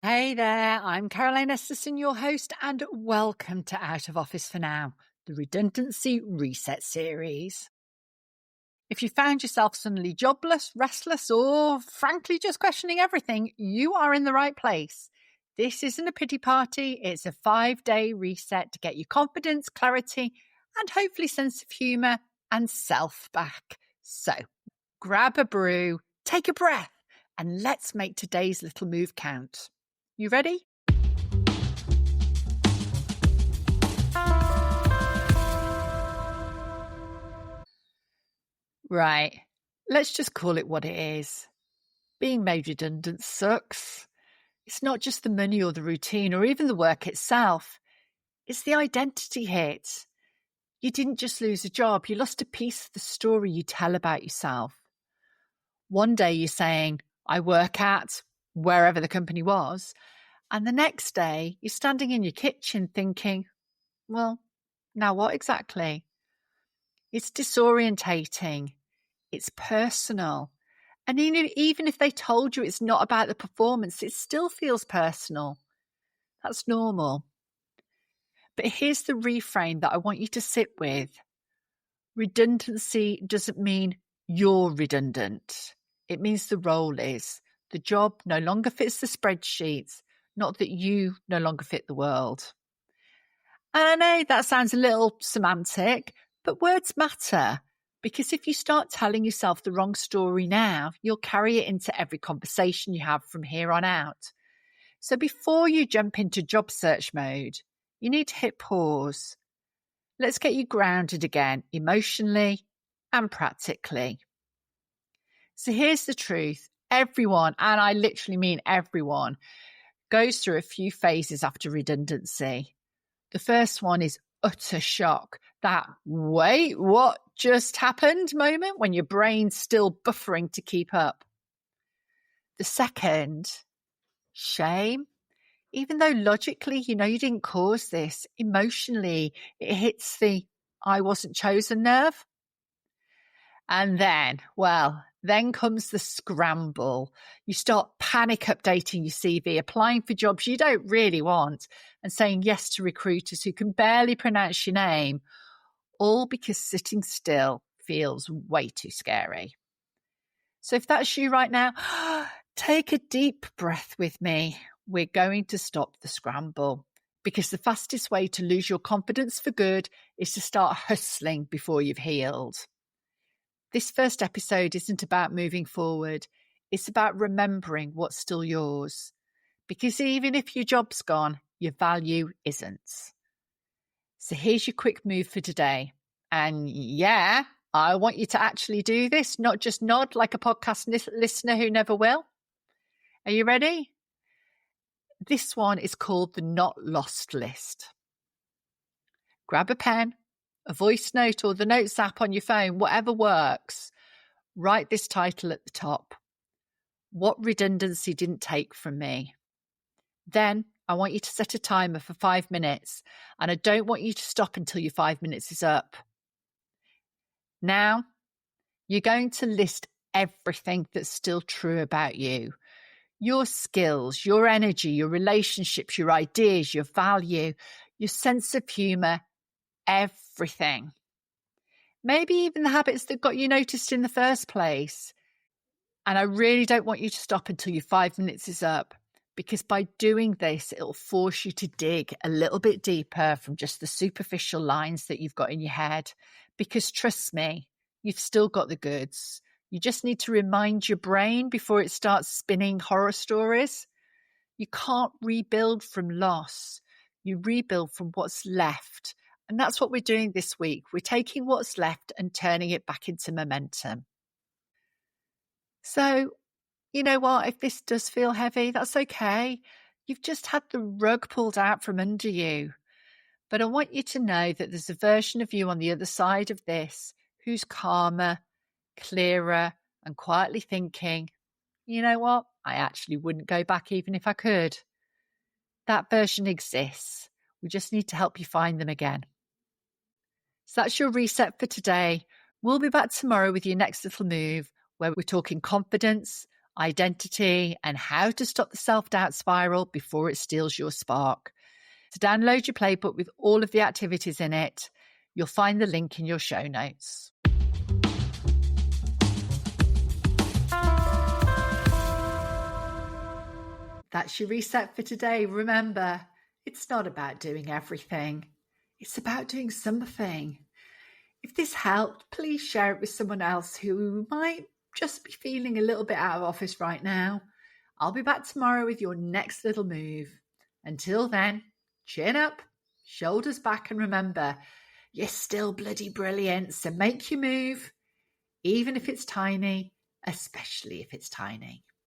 Hey there, I'm Caroline Esterson, your host, and welcome to Out of Office for Now, the Redundancy Reset series. If you found yourself suddenly jobless, restless, or frankly just questioning everything, you are in the right place. This isn't a pity party, it's a 5-day reset to get you confidence, clarity, and hopefully sense of humour and self back. So grab a brew, take a breath, and let's make today's little move count. You ready? Right. Let's just call it what it is. Being made redundant sucks. It's not just the money or the routine or even the work itself. It's the identity hit. You didn't just lose a job, you lost a piece of the story you tell about yourself. One day you're saying, I work at wherever the company was. And the next day you're standing in your kitchen thinking, well, now what exactly? It's disorientating. It's personal. And even if they told you it's not about the performance, it still feels personal. That's normal. But here's the reframe that I want you to sit with. Redundancy doesn't mean you're redundant. It means the role is. The job no longer fits the spreadsheets, not that you no longer fit the world. And I know that sounds a little semantic, but words matter. Because if you start telling yourself the wrong story now, you'll carry it into every conversation you have from here on out. So before you jump into job search mode, you need to hit pause. Let's get you grounded again, emotionally and practically. So here's the truth. Everyone, and I literally mean everyone, goes through a few phases after redundancy. The first one is utter shock. That, wait, what just happened moment when your brain's still buffering to keep up. The second, shame. Even though logically, you know you didn't cause this, emotionally, it hits the I wasn't chosen nerve. And then comes the scramble. You start panic updating your CV, applying for jobs you don't really want, and saying yes to recruiters who can barely pronounce your name, all because sitting still feels way too scary. So if that's you right now, take a deep breath with me. We're going to stop the scramble, because the fastest way to lose your confidence for good is to start hustling before you've healed. This first episode isn't about moving forward. It's about remembering what's still yours. Because even if your job's gone, your value isn't. So here's your quick move for today. And yeah, I want you to actually do this, not just nod like a podcast listener who never will. Are you ready? This one is called the Not Lost List. Grab a pen, a voice note, or the notes app on your phone, whatever works. Write this title at the top. What redundancy didn't take from me? Then I want you to set a timer for 5 minutes, and I don't want you to stop until your 5 minutes is up. Now, you're going to list everything that's still true about you. Your skills, your energy, your relationships, your ideas, your value, your sense of humour, everything. Maybe even the habits that got you noticed in the first place. And I really don't want you to stop until your 5 minutes is up, because by doing this, it'll force you to dig a little bit deeper from just the superficial lines that you've got in your head. Because trust me, you've still got the goods. You just need to remind your brain before it starts spinning horror stories. You can't rebuild from loss. You rebuild from what's left. And that's what we're doing this week. We're taking what's left and turning it back into momentum. So, you know what? If this does feel heavy, that's okay. You've just had the rug pulled out from under you. But I want you to know that there's a version of you on the other side of this who's calmer, clearer, and quietly thinking, you know what? I actually wouldn't go back even if I could. That version exists. We just need to help you find them again. So that's your reset for today. We'll be back tomorrow with your next little move, where we're talking confidence, identity, and how to stop the self-doubt spiral before it steals your spark. To download your playbook with all of the activities in it, you'll find the link in your show notes. That's your reset for today. Remember, it's not about doing everything. It's about doing something. If this helped, please share it with someone else who might just be feeling a little bit out of office right now. I'll be back tomorrow with your next little move. Until then, chin up, shoulders back, and remember, you're still bloody brilliant, so make your move, even if it's tiny, especially if it's tiny.